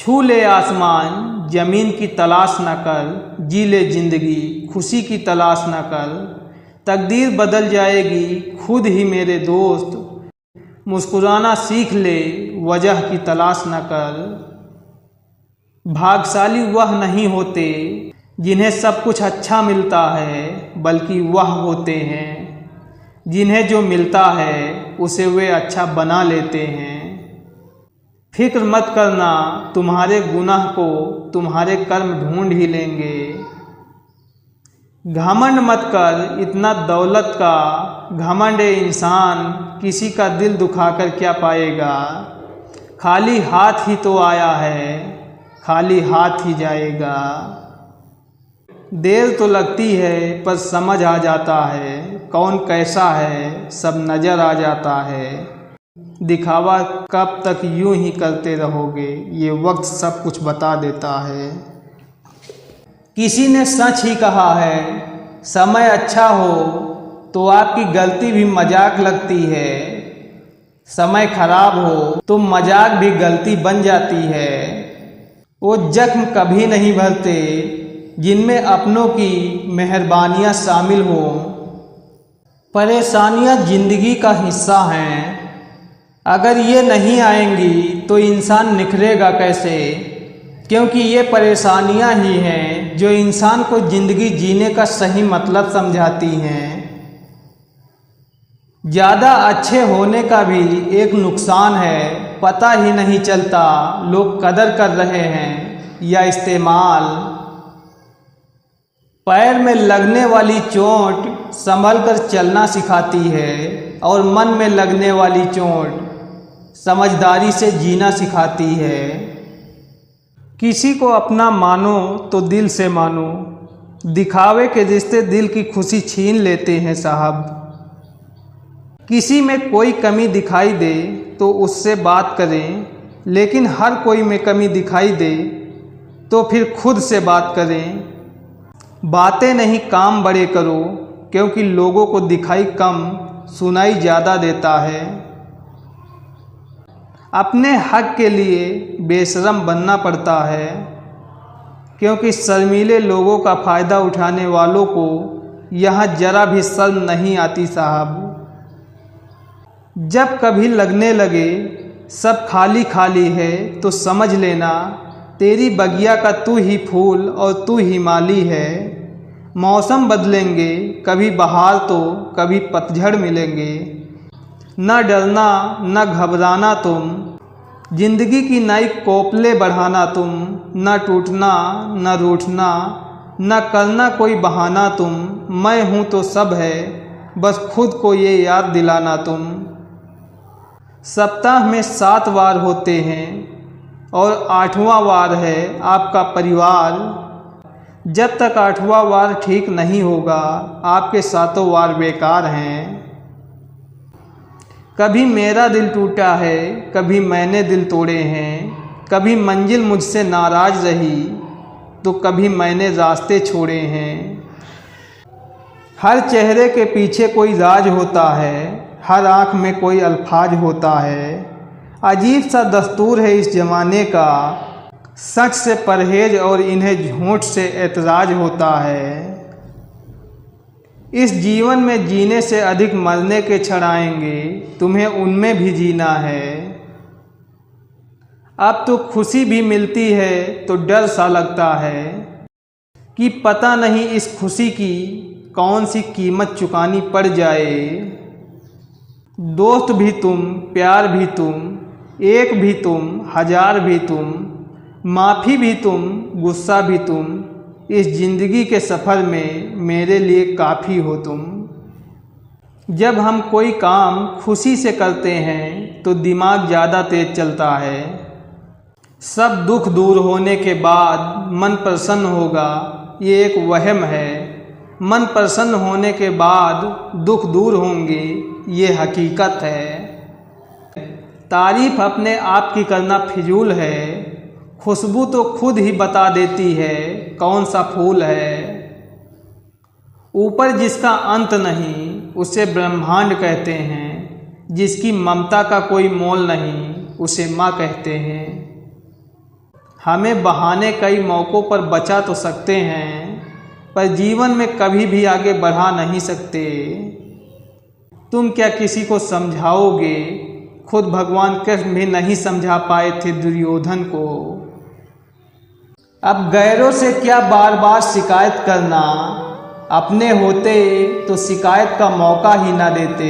छू ले आसमान ज़मीन की तलाश न कर, जी ले ज़िंदगी खुशी की तलाश न कर। तकदीर बदल जाएगी खुद ही मेरे दोस्त, मुस्कुराना सीख ले वजह की तलाश न कर। भाग्यशाली वह नहीं होते जिन्हें सब कुछ अच्छा मिलता है, बल्कि वह होते हैं जिन्हें जो मिलता है उसे वे अच्छा बना लेते हैं। फिक्र मत करना तुम्हारे गुनाह को तुम्हारे कर्म ढूंढ ही लेंगे। घमंड मत कर इतना दौलत का, घमंड इंसान किसी का दिल दुखाकर क्या पाएगा। खाली हाथ ही तो आया है, खाली हाथ ही जाएगा। देर तो लगती है पर समझ आ जाता है, कौन कैसा है सब नज़र आ जाता है। दिखावा कब तक यूं ही करते रहोगे, ये वक्त सब कुछ बता देता है। किसी ने सच ही कहा है, समय अच्छा हो तो आपकी गलती भी मजाक लगती है। समय खराब हो तो मजाक भी गलती बन जाती है। वो जख्म कभी नहीं भरते जिनमें अपनों की मेहरबानियाँ शामिल हों। परेशानियाँ जिंदगी का हिस्सा हैं, अगर ये नहीं आएंगी तो इंसान निखरेगा कैसे। क्योंकि ये परेशानियां ही हैं जो इंसान को ज़िंदगी जीने का सही मतलब समझाती हैं। ज़्यादा अच्छे होने का भी एक नुकसान है, पता ही नहीं चलता लोग कदर कर रहे हैं या इस्तेमाल। पैर में लगने वाली चोट संभल कर चलना सिखाती है, और मन में लगने वाली चोट समझदारी से जीना सिखाती है। किसी को अपना मानो तो दिल से मानो, दिखावे के रिश्ते दिल की खुशी छीन लेते हैं साहब। किसी में कोई कमी दिखाई दे तो उससे बात करें, लेकिन हर कोई में कमी दिखाई दे तो फिर खुद से बात करें। बातें नहीं काम बड़े करो, क्योंकि लोगों को दिखाई कम सुनाई ज़्यादा देता है। अपने हक के लिए बेशरम बनना पड़ता है, क्योंकि शर्मीले लोगों का फ़ायदा उठाने वालों को यहाँ जरा भी शर्म नहीं आती साहब। जब कभी लगने लगे सब खाली खाली है तो समझ लेना तेरी बगिया का तू ही फूल और तू ही माली है। मौसम बदलेंगे, कभी बहार तो कभी पतझड़ मिलेंगे। न डरना न घबराना तुम, जिंदगी की नई कोपले बढ़ाना तुम। न टूटना न रूठना न करना कोई बहाना तुम। मैं हूँ तो सब है, बस खुद को ये याद दिलाना तुम। सप्ताह में 7 वार होते हैं और 8वां वार है आपका परिवार। जब तक 8वां वार ठीक नहीं होगा आपके 7 वार बेकार हैं। कभी मेरा दिल टूटा है, कभी मैंने दिल तोड़े हैं। कभी मंजिल मुझसे नाराज़ रही तो कभी मैंने रास्ते छोड़े हैं। हर चेहरे के पीछे कोई राज होता है, हर आँख में कोई अल्फाज होता है। अजीब सा दस्तूर है इस ज़माने का, सच से परहेज और इन्हें झूठ से एतराज़ होता है। इस जीवन में जीने से अधिक मरने के क्षण आएंगे, तुम्हें उनमें भी जीना है। अब तो खुशी भी मिलती है तो डर सा लगता है कि पता नहीं इस खुशी की कौन सी कीमत चुकानी पड़ जाए। दोस्त भी तुम, प्यार भी तुम, एक भी तुम, 1000 भी तुम, माफ़ी भी तुम, गुस्सा भी तुम। इस ज़िंदगी के सफ़र में मेरे लिए काफ़ी हो तुम। जब हम कोई काम खुशी से करते हैं तो दिमाग ज़्यादा तेज़ चलता है। सब दुख दूर होने के बाद मन प्रसन्न होगा, ये एक वहम है। मन प्रसन्न होने के बाद दुख दूर होंगे, ये हकीकत है। तारीफ़ अपने आप की करना फिजूल है, खुशबू तो खुद ही बता देती है कौन सा फूल है। ऊपर जिसका अंत नहीं उसे ब्रह्मांड कहते हैं, जिसकी ममता का कोई मोल नहीं उसे माँ कहते हैं। हमें बहाने कई मौक़ों पर बचा तो सकते हैं, पर जीवन में कभी भी आगे बढ़ा नहीं सकते। तुम क्या किसी को समझाओगे? खुद भगवान कृष्ण भी नहीं समझा पाए थे दुर्योधन को। अब गैरों से क्या बार बार शिकायत करना, अपने होते तो शिकायत का मौका ही ना देते।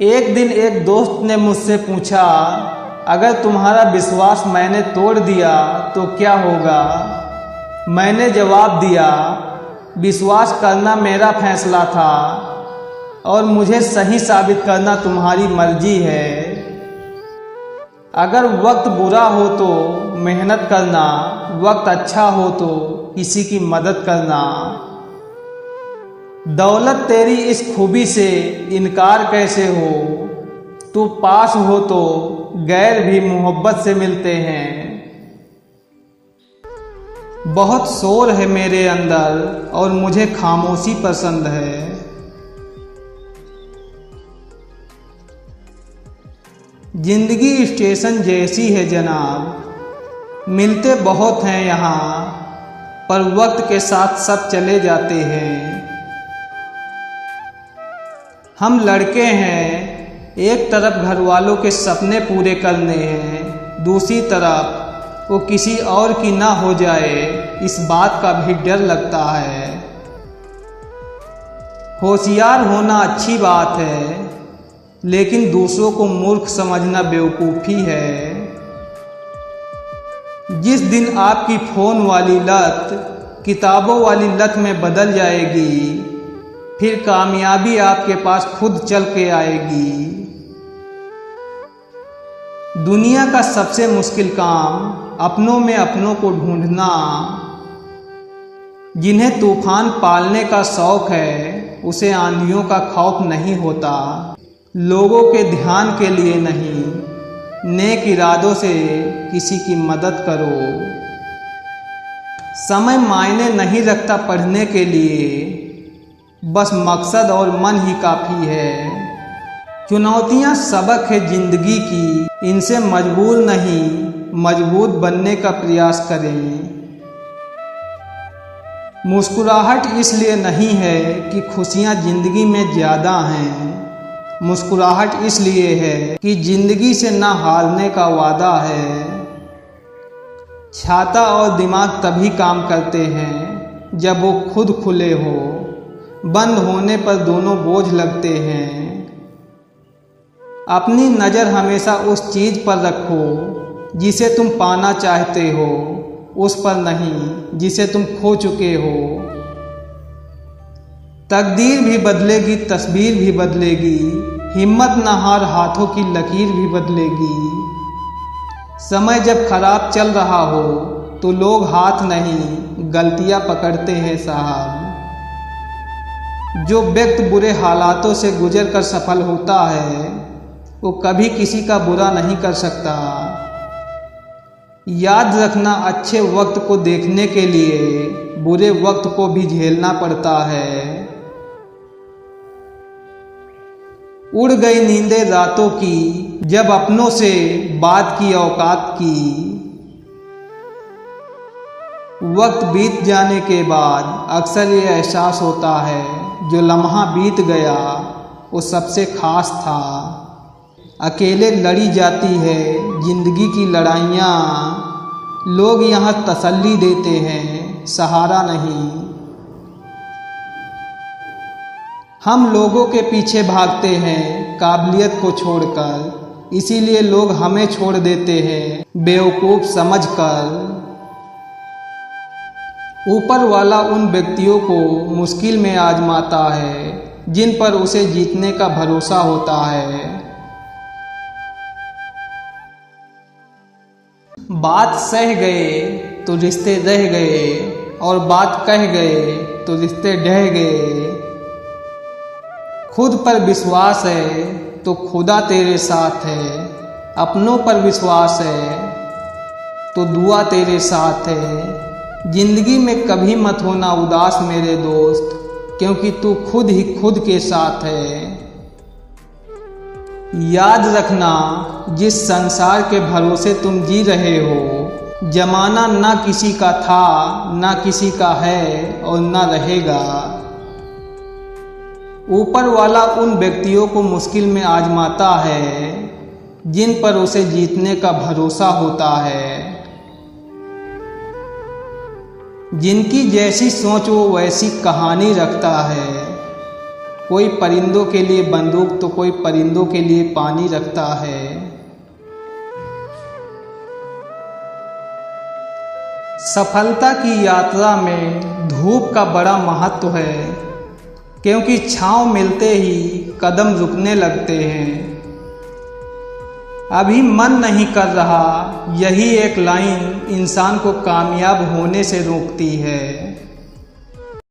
एक दिन एक दोस्त ने मुझसे पूछा, अगर तुम्हारा विश्वास मैंने तोड़ दिया तो क्या होगा? मैंने जवाब दिया, विश्वास करना मेरा फैसला था और मुझे सही साबित करना तुम्हारी मर्जी है। अगर वक्त बुरा हो तो मेहनत करना, वक्त अच्छा हो तो किसी की मदद करना। दौलत तेरी इस खूबी से इनकार कैसे हो? तू पास हो तो गैर भी मोहब्बत से मिलते हैं। बहुत शोर है मेरे अंदर और मुझे खामोशी पसंद है। जिंदगी स्टेशन जैसी है जनाब, मिलते बहुत हैं यहाँ, पर वक्त के साथ सब चले जाते हैं। हम लड़के हैं, एक तरफ घर वालों के सपने पूरे करने हैं, दूसरी तरफ वो किसी और की ना हो जाए, इस बात का भी डर लगता है। होशियार होना अच्छी बात है, लेकिन दूसरों को मूर्ख समझना बेवकूफ़ी है। जिस दिन आपकी फ़ोन वाली लत किताबों वाली लत में बदल जाएगी, फिर कामयाबी आपके पास खुद चल के आएगी। दुनिया का सबसे मुश्किल काम अपनों में अपनों को ढूंढना। जिन्हें तूफान पालने का शौक है, उसे आंधियों का खौफ नहीं होता। लोगों के ध्यान के लिए नहीं, नेक इरादों से किसी की मदद करो। समय मायने नहीं रखता पढ़ने के लिए, बस मकसद और मन ही काफ़ी है। चुनौतियाँ सबक है जिंदगी की, इनसे मजबूर नहीं, मजबूत बनने का प्रयास करें। मुस्कुराहट इसलिए नहीं है कि खुशियाँ जिंदगी में ज़्यादा हैं, मुस्कुराहट इसलिए है कि जिंदगी से ना हारने का वादा है। छाता और दिमाग तभी काम करते हैं जब वो खुद खुले हो, बंद होने पर दोनों बोझ लगते हैं। अपनी नज़र हमेशा उस चीज़ पर रखो जिसे तुम पाना चाहते हो, उस पर नहीं जिसे तुम खो चुके हो। तकदीर भी बदलेगी, तस्वीर भी बदलेगी, हिम्मत न हार, हाथों की लकीर भी बदलेगी। समय जब खराब चल रहा हो तो लोग हाथ नहीं गलतियां पकड़ते हैं साहब। जो व्यक्ति बुरे हालातों से गुजर कर सफल होता है, वो कभी किसी का बुरा नहीं कर सकता। याद रखना, अच्छे वक्त को देखने के लिए बुरे वक्त को भी झेलना पड़ता है। उड़ गई नींदें रातों की, जब अपनों से बात की औकात की। वक्त बीत जाने के बाद अक्सर ये एहसास होता है, जो लम्हा बीत गया वो सबसे खास था। अकेले लड़ी जाती है जिंदगी की लड़ाइयाँ, लोग यहाँ तसल्ली देते हैं, सहारा नहीं। हम लोगों के पीछे भागते हैं काबिलियत को छोड़कर, इसीलिए लोग हमें छोड़ देते हैं बेवकूफ़ समझकर। ऊपर वाला उन व्यक्तियों को मुश्किल में आजमाता है जिन पर उसे जीतने का भरोसा होता है। बात सह गए तो रिश्ते रह गए, और बात कह गए तो रिश्ते ढह गए। खुद पर विश्वास है तो खुदा तेरे साथ है, अपनों पर विश्वास है तो दुआ तेरे साथ है। जिंदगी में कभी मत होना उदास मेरे दोस्त, क्योंकि तू खुद ही खुद के साथ है। याद रखना, जिस संसार के भरोसे तुम जी रहे हो, जमाना ना किसी का था, ना किसी का है और ना रहेगा। ऊपर वाला उन व्यक्तियों को मुश्किल में आजमाता है जिन पर उसे जीतने का भरोसा होता है। जिनकी जैसी सोच वो वैसी कहानी रखता है। कोई परिंदों के लिए बंदूक तो कोई परिंदों के लिए पानी रखता है। सफलता की यात्रा में धूप का बड़ा महत्व है, क्योंकि छांव मिलते ही कदम रुकने लगते हैं। अभी मन नहीं कर रहा, यही एक लाइन इंसान को कामयाब होने से रोकती है।